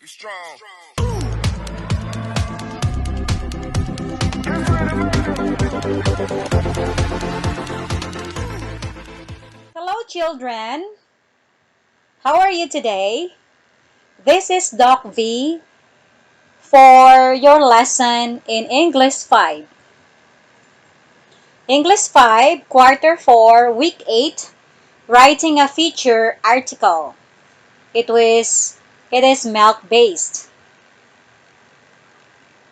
Be strong. Hello, children. How are you today? This is Doc V for your lesson in English 5. English 5, Quarter 4, Week 8, writing a feature article. It is MELC-based.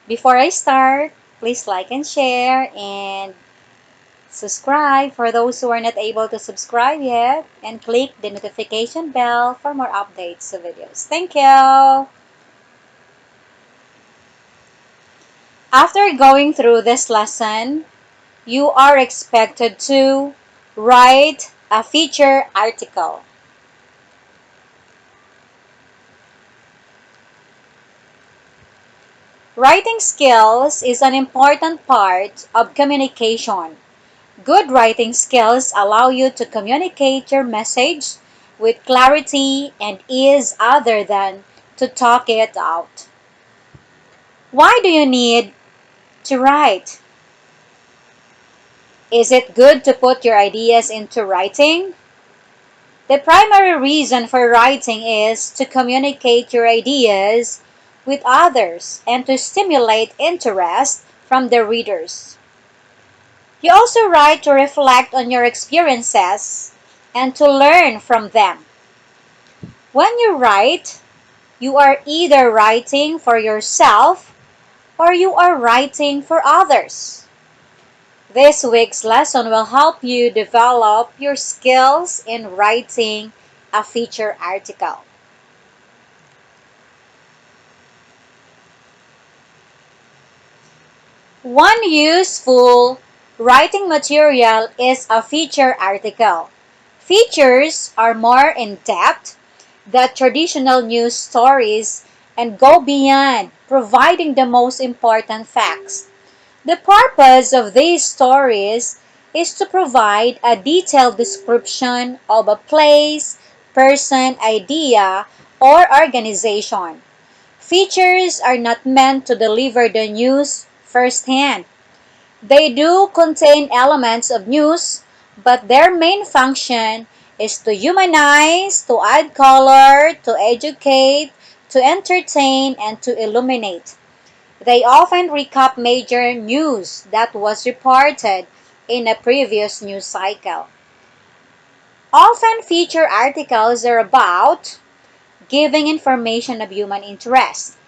Before I start, please like and share and subscribe for those who are not able to subscribe yet, and click the notification bell for more updates of videos. Thank you! After going through this lesson, you are expected to write a feature article. Writing skills is an important part of communication. Good writing skills allow you to communicate your message with clarity and ease other than to talk it out. Why do you need to write? Is it good to put your ideas into writing? The primary reason for writing is to communicate your ideas with others and to stimulate interest from the readers. You also write to reflect on your experiences and to learn from them. When you write, you are either writing for yourself or you are writing for others. This week's lesson will help you develop your skills in writing a feature article. One useful writing material is a feature article. Features are more in-depth than traditional news stories and go beyond providing the most important facts. The purpose of these stories is to provide a detailed description of a place, person, idea, or organization. Features are not meant to deliver the news firsthand. They do contain elements of news, but their main function is to humanize, to add color, to educate, to entertain, and to illuminate. They often recap major news that was reported in a previous news cycle. Often feature articles are about giving information of human interest,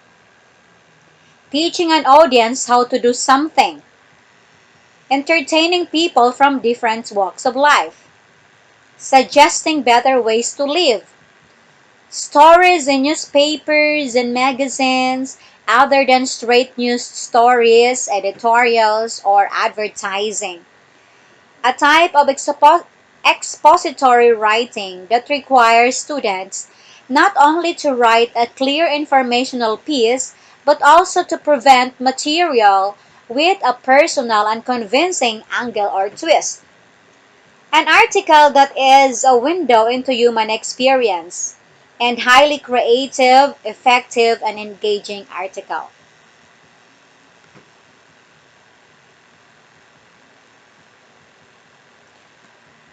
teaching an audience how to do something, entertaining people from different walks of life, suggesting better ways to live. Stories in newspapers and magazines, other than straight news stories, editorials, or advertising. A type of expository writing that requires students not only to write a clear informational piece, but also to present material with a personal and convincing angle or twist. An article that is a window into human experience, and highly creative, effective, and engaging article.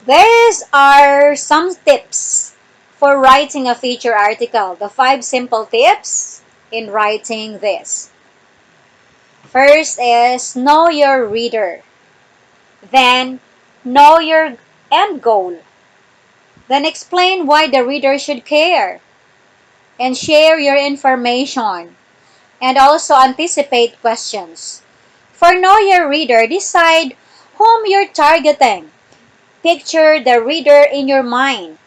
These are some tips for writing a feature article. The 5 simple tips in writing this. First is know your reader. Then know your end goal. Then explain why the reader should care. And share your information. And also anticipate questions. For know your reader, decide whom you're targeting. Picture the reader in your mind.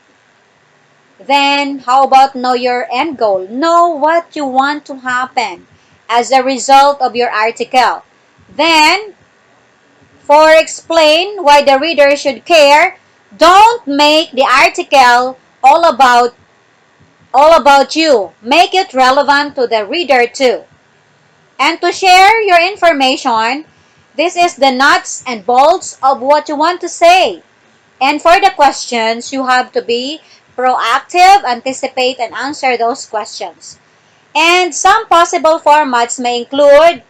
Then, how about know your end goal? Know what you want to happen as a result of your article. Then, for explain why the reader should care, don't make the article all about you. Make it relevant to the reader too. And to share your information, this is the nuts and bolts of what you want to say. And for the questions, you have to be proactive, anticipate, and answer those questions. And some possible formats may include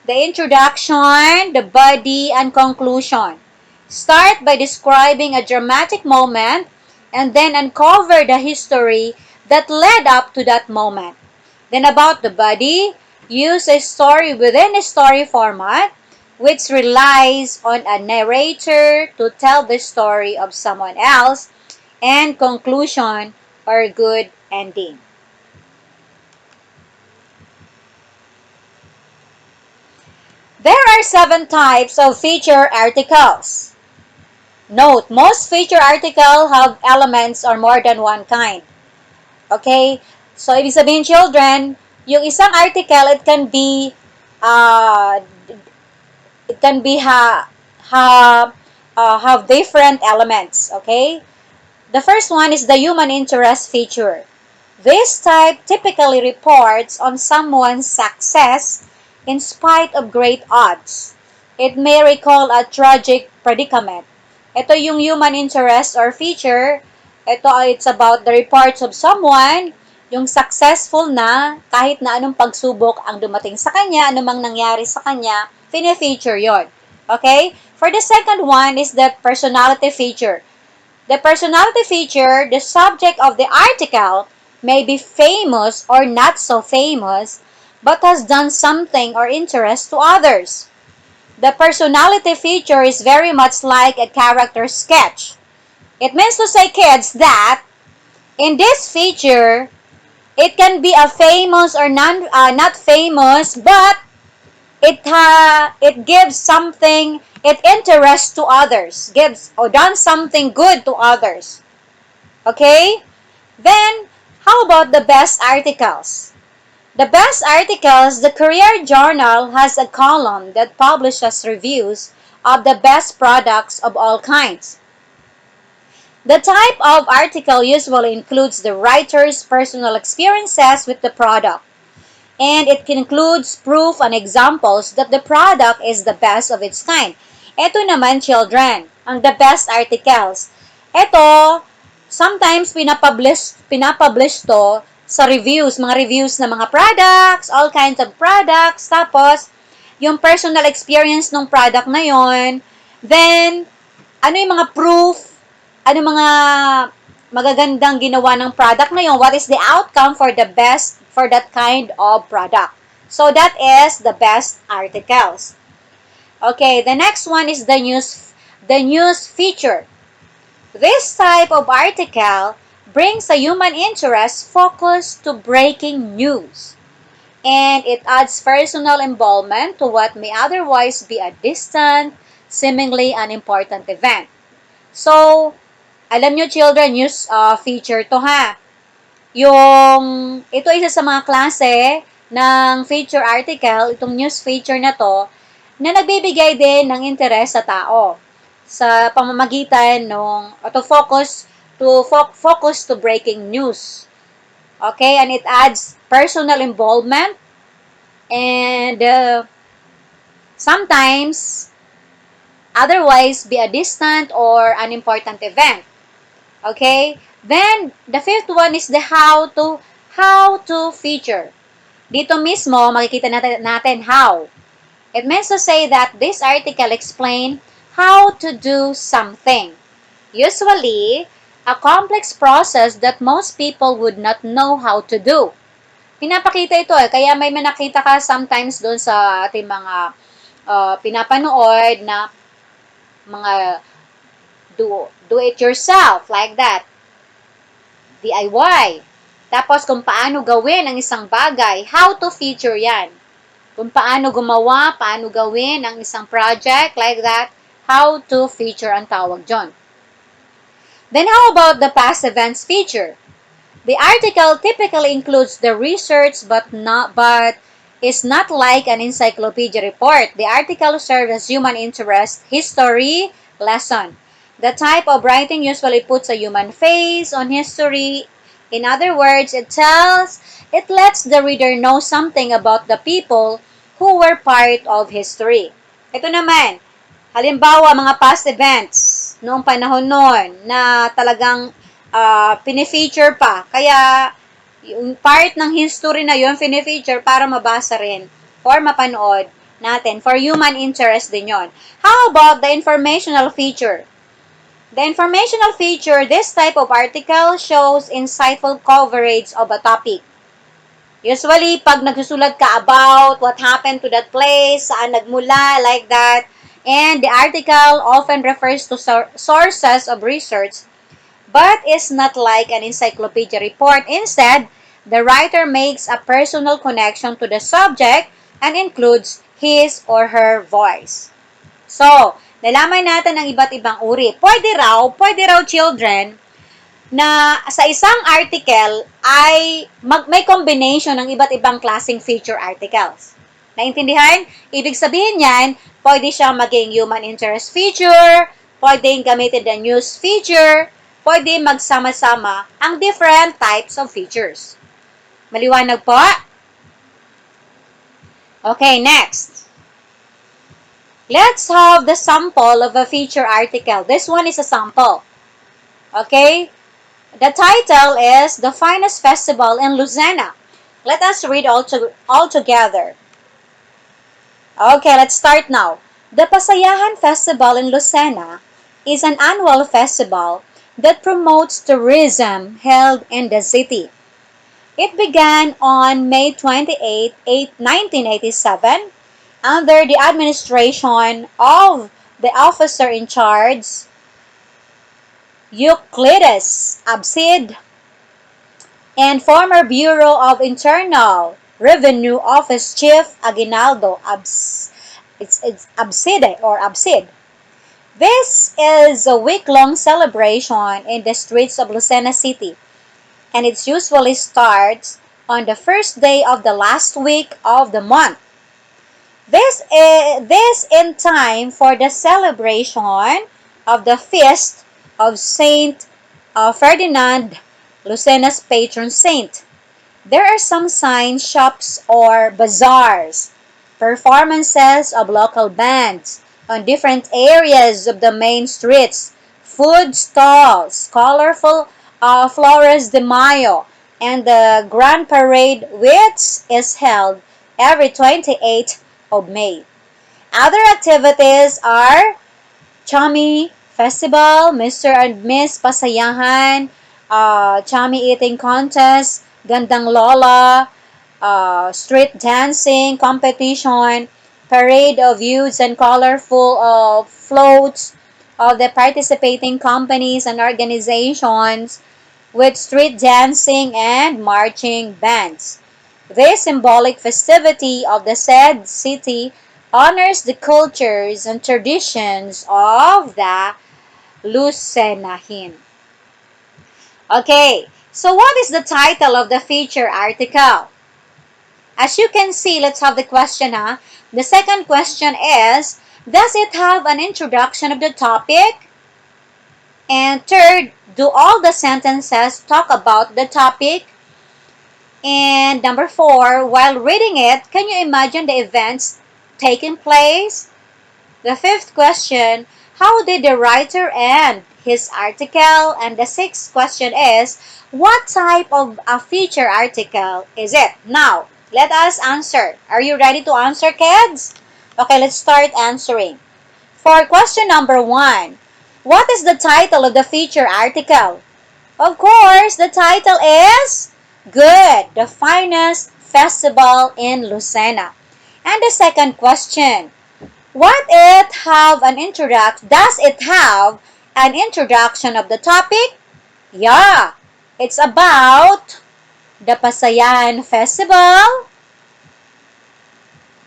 the introduction, the body, and conclusion. Start by describing a dramatic moment and then uncover the history that led up to that moment. Then about the body, use a story within a story format which relies on a narrator to tell the story of someone else, and conclusion or good ending. There are 7 types of feature articles. Note, most feature articles have elements or more than one kind. Okay? So, ibig sabihin, children, yung isang article, uh, it can be have different elements. Okay? The first one is the human interest feature. This type typically reports on someone's success in spite of great odds. It may recall a tragic predicament. Ito yung human interest or feature. It's about the reports of someone, yung successful na kahit na anong pagsubok ang dumating sa kanya, anumang nangyari sa kanya, fine-feature yon. Okay? For the second one is the personality feature. The personality feature, the subject of the article, may be famous or not so famous, but has done something or interest to others. The personality feature is very much like a character sketch. It means to say, kids, that in this feature, it can be a famous or not famous, but it gives something, it interests to others, gives or done something good to others. Okay? Then, how about the best articles? The best articles, the Career Journal has a column that publishes reviews of the best products of all kinds. The type of article usually includes the writer's personal experiences with the product, and it includes proof and examples that the product is the best of its kind. Ito naman, children, ang the best articles. Ito, sometimes pinapublish to sa reviews, mga reviews ng mga products, all kinds of products, tapos, yung personal experience ng product na yon, then, ano yung mga proof, ano mga magagandang ginawa ng product na yon, what is the outcome for the best, for that kind of product. So, that is the best articles. Okay, the next one is the news feature. This type of article brings a human interest focus to breaking news, and it adds personal involvement to what may otherwise be a distant, seemingly unimportant event. So, alam nyo, children, news feature to ha. Ito isa sa mga klase ng feature article, itong news feature na to, na nagbibigay din ng interes sa tao sa pamamagitan ng focus to breaking news. Okay, and it adds personal involvement and sometimes otherwise be a distant or unimportant event. Okay, then the fifth one is the how to feature. Dito mismo makikita natin how. It means to say that this article explains how to do something. Usually, a complex process that most people would not know how to do. Pinapakita ito kaya may nakita ka sometimes doon sa ating mga pinapanood na mga do it yourself, like that. DIY. Tapos kung paano gawin ang isang bagay, how to feature yan. Kung paano gumawa, paano gawin ang isang project, like that, how to feature ang tawag dyan. Then how about the past events feature? The article typically includes the research but is not like an encyclopedia report. The article serves as human interest, history, lesson. The type of writing usually puts a human face on history. In other words, it lets the reader know something about the people who were part of history. Ito naman, halimbawa mga past events noong panahon noon na talagang pinifeature pa. Kaya Yung part ng history na yun, fini-feature para mabasa rin or mapanood natin. For human interest din yon. How about the informational feature? The informational feature, this type of article shows insightful coverage of a topic. Usually, pag nagsusulat ka about what happened to that place, saan nagmula, like that, and the article often refers to sources of research, but is not like an encyclopedia report. Instead, the writer makes a personal connection to the subject and includes his or her voice. So, nalaman natin ang iba't ibang uri. Pwede raw children, na sa isang article ay may combination ng iba't ibang klaseng feature articles. Naintindihan? Ibig sabihin yan, pwede siyang maging human interest feature, pwedeng gamitin the news feature, pwede magsama-sama ang different types of features. Maliwanag po? Okay, next. Let's have the sample of a feature article. This one is a sample. Okay? The title is The Finest Festival in Lucena. Let us read all together. Okay, let's start now. The Pasayahan Festival in Lucena is an annual festival that promotes tourism held in the city. It began on May 28, 1987, under the administration of the officer in charge, Euclides Absid, and former Bureau of Internal Revenue Office Chief Aguinaldo Absid. This is a week-long celebration in the streets of Lucena City, and it usually starts on the first day of the last week of the month. This in time for the celebration of the feast of Saint Ferdinand, Lucena's patron saint. There are some signs, shops, or bazaars, performances of local bands on different areas of the main streets, food stalls, colorful Flores de Mayo, and the Grand Parade, which is held every 28th of May. Other activities are Chami Festival, Mr. and Miss Pasayahan, Chami Eating Contest, Gandang Lola, street dancing competition, parade of youths and colorful floats of the participating companies and organizations with street dancing and marching bands. This symbolic festivity of the said city honors the cultures and traditions of the Lucenahin. Okay, so what is the title of the feature article? As you can see, let's have the question, huh? The second question is, does it have an introduction of the topic? And third, do all the sentences talk about the topic? And number 4, while reading it, can you imagine the events taking place? The fifth question, how did the writer end his article? And the sixth question is, what type of a feature article is it? Now, let us answer. Are you ready to answer, kids? Okay, let's start answering. For question number 1, what is the title of the feature article? Of course, the title is Good, the Finest Festival in Lucena. And the second question, does it have an introduction of the topic? Yeah, it's about the Pasayahan Festival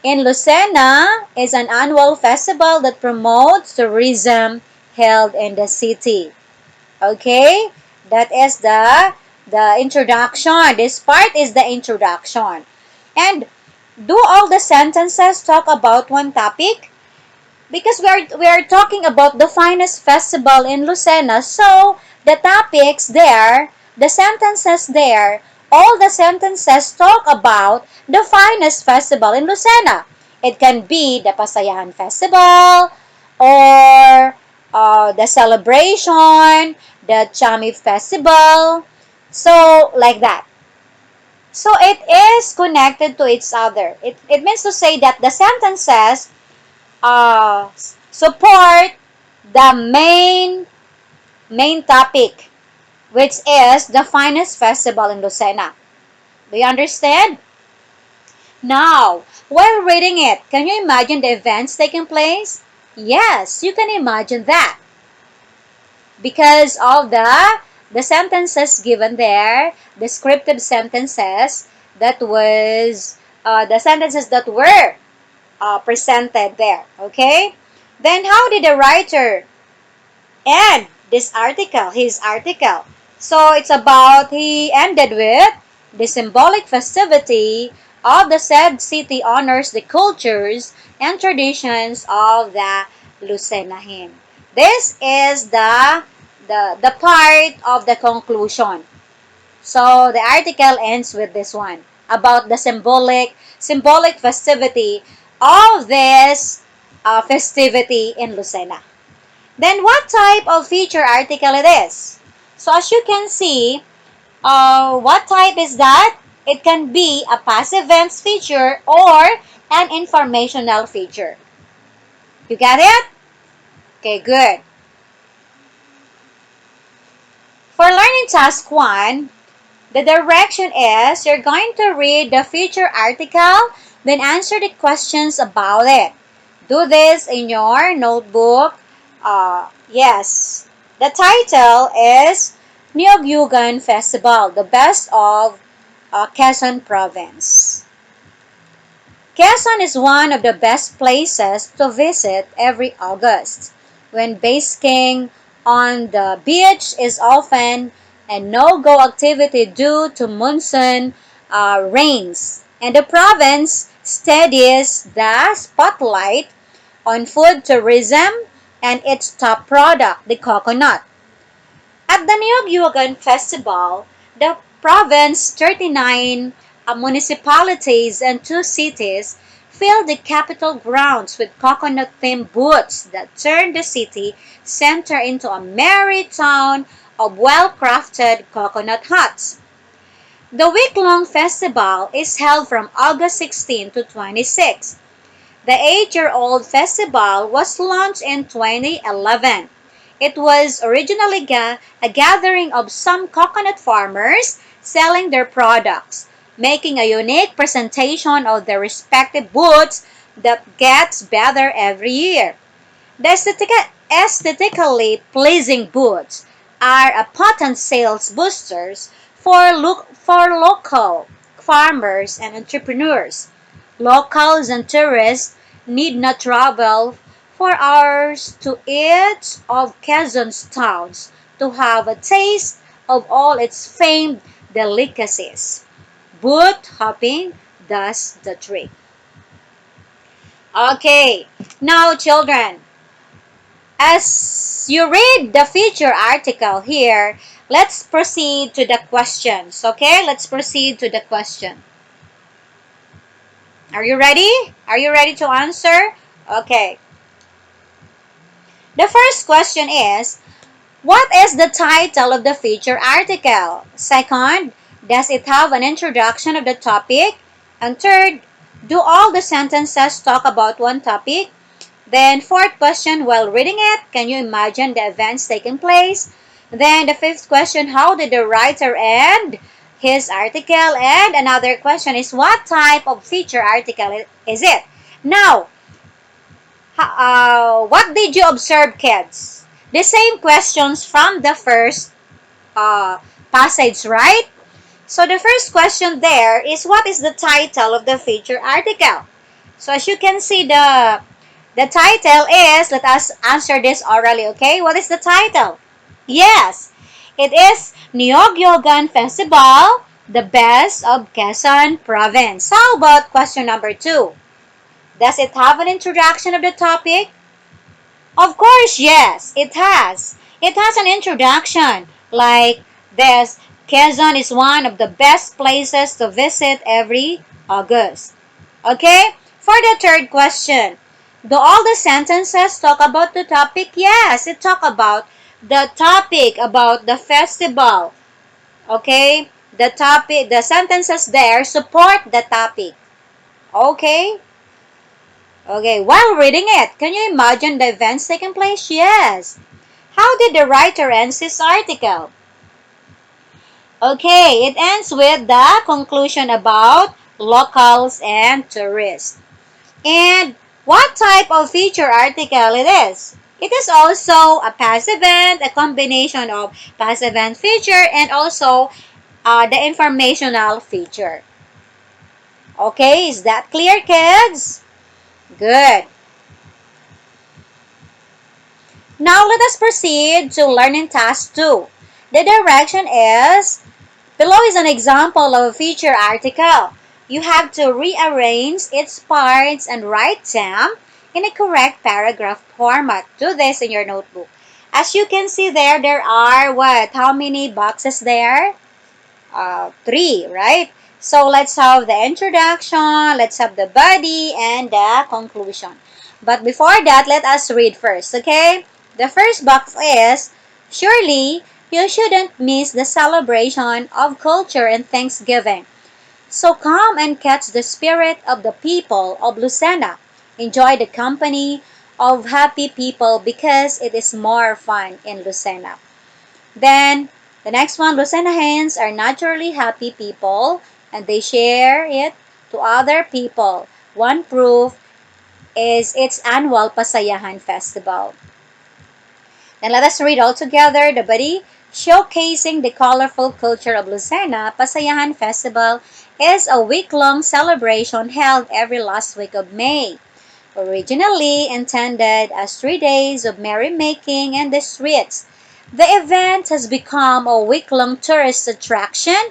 in Lucena is an annual festival that promotes tourism held in the city. Okay, that is the introduction. This part is the introduction. And do all the sentences talk about one topic? Because we are talking about the finest festival in Lucena, so the topics there, the sentences there, all the sentences talk about the finest festival in Lucena. It can be the Pasayahan Festival, or the celebration, the Chami Festival, so like that. So it is connected to each other. It means to say that the sentences support the main topic, which is the finest festival in Lucena. Do you understand? Now, while reading it, can you imagine the events taking place? Yes, you can imagine that. Because of the sentences given there, descriptive sentences that was the sentences that were presented there. Okay. Then how did the writer end this article? His article. So it's about he ended with the symbolic festivity of the said city honors the cultures and traditions of the Lucenahin. This is the part of the conclusion. So the article ends with this one about the symbolic festivity of this festivity in Lucena. Then what type of feature article it is? So as you can see, what type is that? It can be a passive tense feature or an informational feature. You get it? Okay, good. For learning task 1, the direction is you're going to read the feature article, then answer the questions about it. Do this in your notebook. Yes. The title is Niogyugan Festival, the best of Quezon Province. Quezon is one of the best places to visit every August, when basking on the beach is often a no-go activity due to monsoon rains, and the province steadies the spotlight on food tourism and its top product, the coconut. At the Niyog-Yugan Festival, the province's 39 municipalities and 2 cities fill the capital grounds with coconut-themed booths that turn the city center into a merry town of well-crafted coconut huts. The week-long festival is held from August 16 to 26. The 8-year-old festival was launched in 2011. It was originally a gathering of some coconut farmers selling their products, making a unique presentation of their respective booths that gets better every year. The aesthetically pleasing booths are a potent sales boosters for local farmers and entrepreneurs. Locals and tourists need not travel for hours to each of Quezon's towns to have a taste of all its famed delicacies. Booth hopping does the trick. Okay, now children, as you read the feature article here, let's proceed to the questions. Okay, let's proceed to the question. Are you ready? Are you ready to answer? Okay. The first question is, what is the title of the feature article? Second, does it have an introduction of the topic? And third, do all the sentences talk about one topic? Then fourth question, while reading it, can you imagine the events taking place? Then the fifth question, how did the writer end his article? And another question is, what type of feature article is it? Now, what did you observe, kids? The same questions from the first passage, right? So the first question there is, what is the title of the feature article? So as you can see, the title is, let us answer this orally, okay? What is the title? Yes, it is Niyog-Yogan Festival, the best of Quezon Province. How about question number 2? Does it have an introduction of the topic? Of course, yes, it has. It has an introduction like this. Quezon is one of the best places to visit every August. Okay? For the third question, do all the sentences talk about the topic? Yes, it talk about the topic, about the festival. Okay? the sentences there support the topic. Okay? Okay, while reading it, can you imagine the events taking place? Yes. How did the writer end this article? Okay, it ends with the conclusion about locals and tourists. And what type of feature article it is? It is also a passive and a combination of passive and feature and also the informational feature. Okay, is that clear, kids? Good. Now let us proceed to learning task 2. The direction is, below is an example of a feature article. You have to rearrange its parts and write them in a correct paragraph format. Do this in your notebook. As you can see there are what? How many boxes there? 3, right? So let's have the introduction, let's have the body, and the conclusion. But before that, let us read first, okay? The first box is, surely you shouldn't miss the celebration of culture and Thanksgiving. So come and catch the spirit of the people of Lucena. Enjoy the company of happy people because it is more fun in Lucena. Then, the next one, Lucenahens are naturally happy people and they share it to other people. One proof is its annual Pasayahan Festival. Then let us read all together the body. Showcasing the colorful culture of Lucena, Pasayahan Festival is a week-long celebration held every last week of May. Originally intended as 3 days of merrymaking in the streets, the event has become a week-long tourist attraction,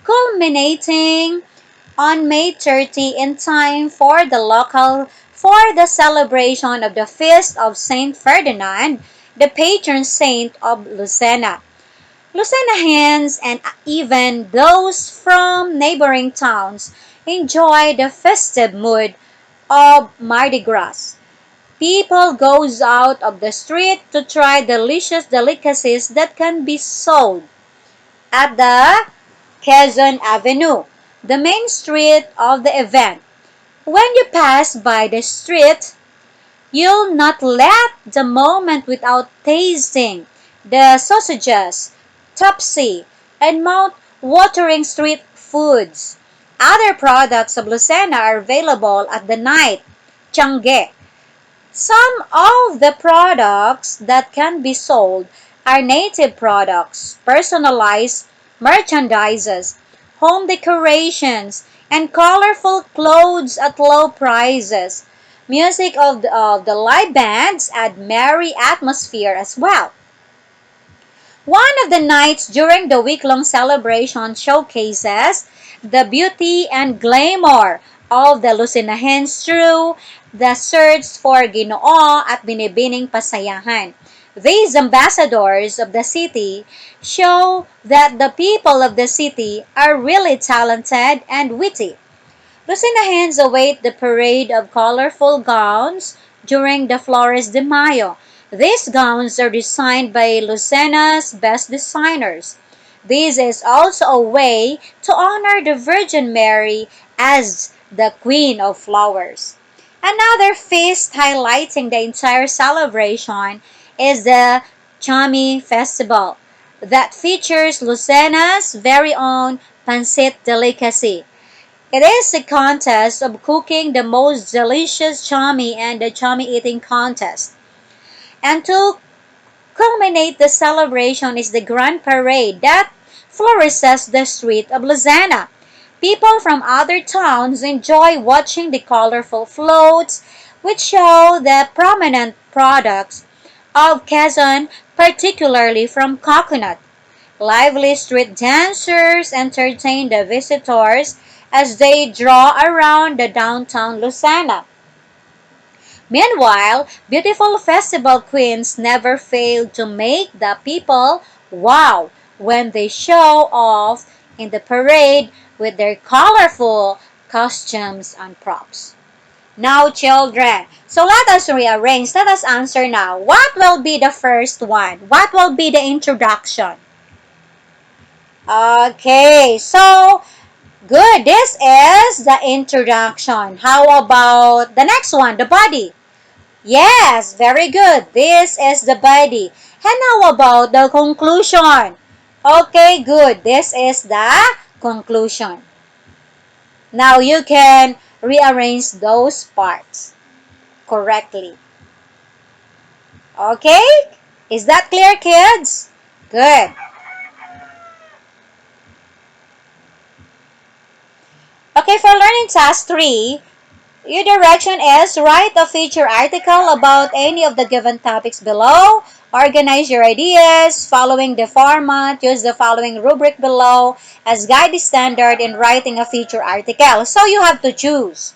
culminating on May 30 in time for the celebration of the feast of Saint Ferdinand, the patron saint of Lucena. Lucenahens and even those from neighboring towns enjoy the festive mood of Mardi Gras. People goes out of the street to try delicious delicacies that can be sold at the Quezon Avenue, the main street of the event. When you pass by the street, you'll not let the moment without tasting the sausages, Topsy, and mouth-watering street foods. Other products of Lucena are available at the night, Tiangge. Some of the products that can be sold are native products, personalized merchandises, home decorations, and colorful clothes at low prices. Music of the live bands add merry atmosphere as well. One of the nights during the week-long celebration showcases the beauty and glamour of the Lucenahens through the search for Ginoo at Binibining Pasayahan. These ambassadors of the city show that the people of the city are really talented and witty. Lucenahens await the parade of colorful gowns during the Flores de Mayo. These gowns are designed by Lucena's best designers. This is also a way to honor the Virgin Mary as the Queen of Flowers. Another feast highlighting the entire celebration is the Chami Festival that features Lucena's very own pancit delicacy. It is a contest of cooking the most delicious chami and the chami eating contest. And to culminate the celebration is the grand parade that flourishes the street of Lucena. People from other towns enjoy watching the colorful floats which show the prominent products of Quezon, particularly from coconut. Lively street dancers entertain the visitors as they draw around the downtown Lucena. Meanwhile, beautiful festival queens never fail to make the people wow when they show off in the parade with their colorful costumes and props. Now, children, so let us rearrange. Let us answer now. What will be the first one? What will be the introduction? Okay, so good. This is the introduction. How about the next one, the body? Yes, very good. This is the body. And how about the conclusion? Okay, good. This is the conclusion. Now you can rearrange those parts correctly. Okay? Is that clear, kids? Good. Okay, for learning task 3, your direction is write a feature article about any of the given topics below. Organize your ideas following the format. Use the following rubric below as guide standard in writing a feature article. So you have to choose.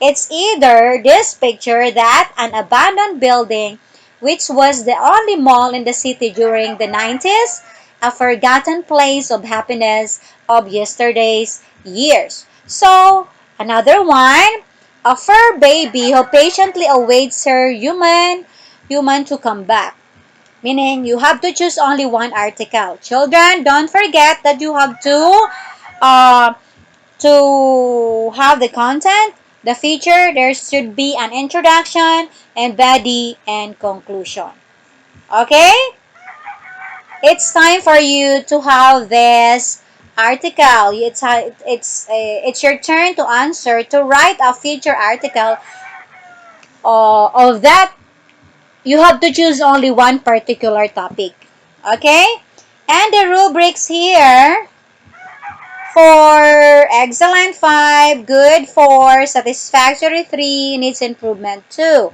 It's either this picture that an abandoned building, which was the only mall in the city during the 90s, a forgotten place of happiness of yesterday's years. So, another one, a fur baby who patiently awaits her human to come back. Meaning, you have to choose only one article. Children, don't forget that you have uh, to have the content, the feature, there should be an introduction and body and conclusion. Okay? It's time for you to have this article. It's your turn to answer, to write a feature article of that. You have to choose only one particular topic. Okay? And the rubrics here: for excellent 5, good 4, satisfactory 3, needs improvement 2.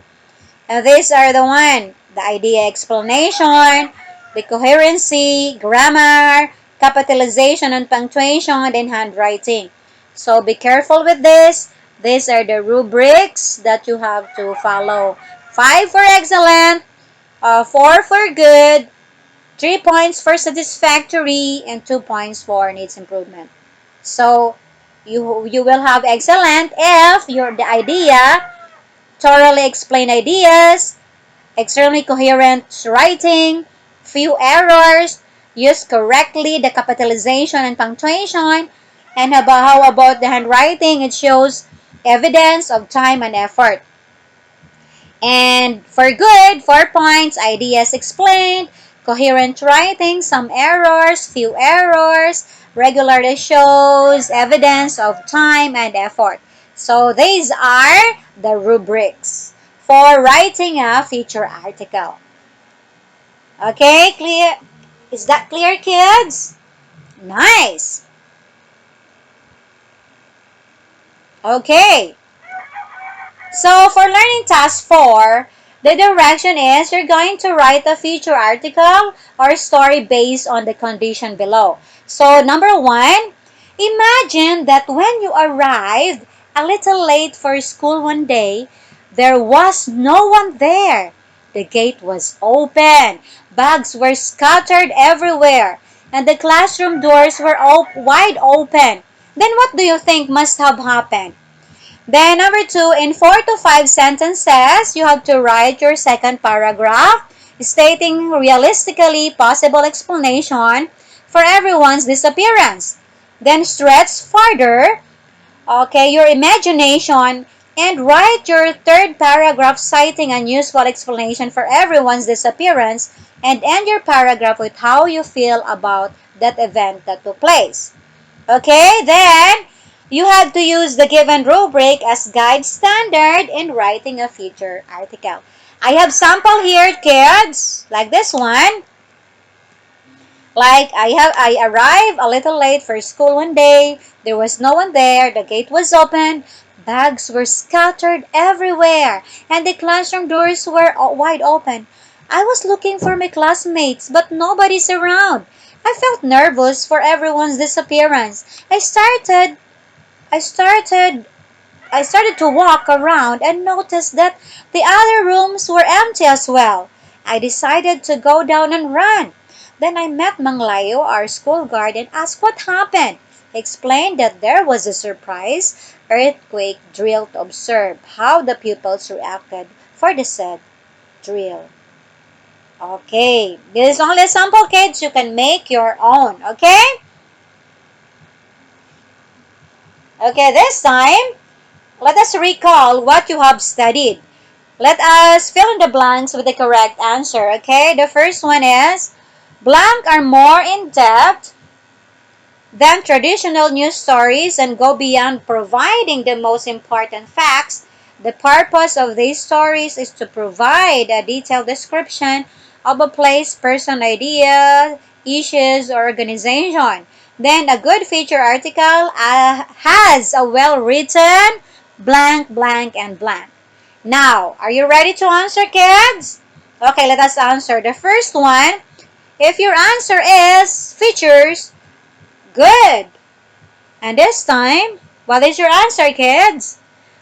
And these are the one: the idea explanation, the coherency, grammar, capitalization and punctuation, and handwriting. So be careful with this. These are the rubrics that you have to follow. 5 for excellent, 4 for good, 3 points for satisfactory, and 2 points for needs improvement. So you will have excellent if the idea, thoroughly explain ideas, extremely coherent writing, few errors, use correctly the capitalization and punctuation, and how about the handwriting? It shows evidence of time and effort. And for good, 4 points, ideas explained, coherent writing, some errors, few errors, regularly shows evidence of time and effort. So these are the rubrics for writing a feature article. Okay, clear? Is that clear, kids? Nice. Okay. So for learning task 4, the direction is you're going to write a feature article or story based on the condition below. So number 1, imagine that when you arrived a little late for school one day, there was no one there. The gate was open, bags were scattered everywhere, and the classroom doors were wide open. Then what do you think must have happened? Then number 2, in 4 to 5 sentences, you have to write your second paragraph stating realistically possible explanation for everyone's disappearance. Then stretch further, okay, your imagination, and write your third paragraph citing an useful explanation for everyone's disappearance, and end your paragraph with how you feel about that event that took place. Okay, then you have to use the given rubric as guide standard in writing a feature article. I have sample here, kids, like this one. Like I arrived a little late for school one day. There was no one there. The gate was open. Bags were scattered everywhere, and the classroom doors were wide open. I was looking for my classmates, but nobody's around. I felt nervous for everyone's disappearance. I started I started to walk around and noticed that the other rooms were empty as well. I decided to go down and run. Then I met Manglayo, our school guard, and asked what happened. He explained that there was a surprise earthquake drill to observe how the pupils reacted for the said drill. Okay, this is only a sample, kids. You can make your own, okay? Okay, this time, let us recall what you have studied. Let us fill in the blanks with the correct answer, okay? The first one is, blank are more in depth than traditional news stories and go beyond providing the most important facts. The purpose of these stories is to provide a detailed description of a place, person, idea, issues, or organization. Then a good feature article has a well-written blank, blank, and blank. Now, are you ready to answer, kids? Okay, let us answer. The first one, if your answer is features, good. And this time, what is your answer, kids?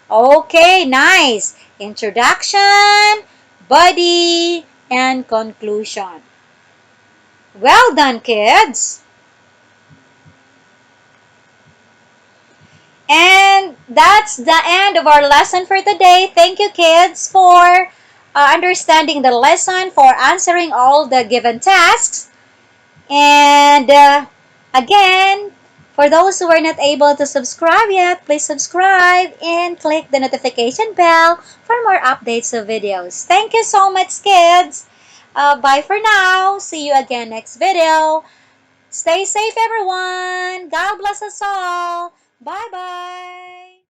Okay, nice. Introduction, body, and conclusion. Well done, kids. And that's the end of our lesson for today. Thank you, kids, for understanding the lesson, for answering all the given tasks. And again, for those who are not able to subscribe yet, please subscribe and click the notification bell for more updates of videos. Thank you so much, kids. Bye for now. See you again next video. Stay safe, everyone. God bless us all. Bye-bye.